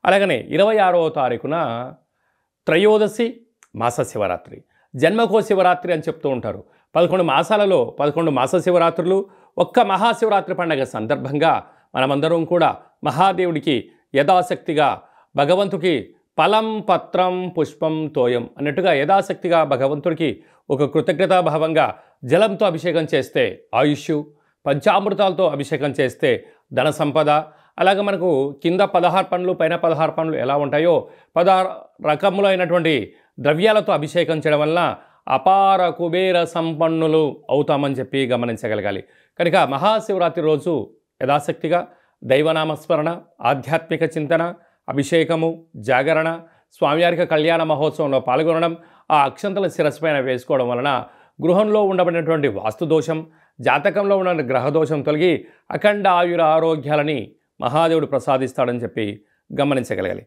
అలాగనే 26వ తారీఖున త్రయోదశి మాస శివరాత్రి, జన్మకో శివరాత్రి అని చెప్తూ ఉంటారు. 11 మాసాలలో 11 మాస శివరాత్రులు, ఒక్క మహాశివరాత్రి పండగ సందర్భంగా మనమందరం కూడా మహాదేవుడికి యథాశక్తిగా భగవంతుడికి ఫలం పత్రం పుష్పం తోయం అన్నట్టుగా యథాశక్తిగా భగవంతుడికి ఒక కృతజ్ఞతాభావంగా జలంతో అభిషేకం చేస్తే ఆయుష్, పంచామృతాలతో అభిషేకం చేస్తే ధన సంపద, అలాగే మనకు కింద 16 పండ్లు పైన 16 పండ్లు ఎలా ఉంటాయో 16 రకములైనటువంటి ద్రవ్యాలతో అభిషేకం చేయడం వలన అపార కుబేర సంపన్నులు అవుతామని చెప్పి గమనించగలగాలి. కనుక మహాశివరాత్రి రోజు యథాశక్తిగా దైవనామస్మరణ, ఆధ్యాత్మిక చింతన, అభిషేకము, జాగరణ, స్వామివారికి కళ్యాణ మహోత్సవంలో పాల్గొనడం, ఆ అక్షంతల శిరస్సుపైన వేసుకోవడం వలన గృహంలో ఉండబడినటువంటి వాస్తుదోషం, జాతకంలో ఉన్న గ్రహదోషం తొలగి అఖండ ఆయుర ఆరోగ్యాలని మహాదేవుడు ప్రసాదిస్తాడని చెప్పి గమనించగలగాలి.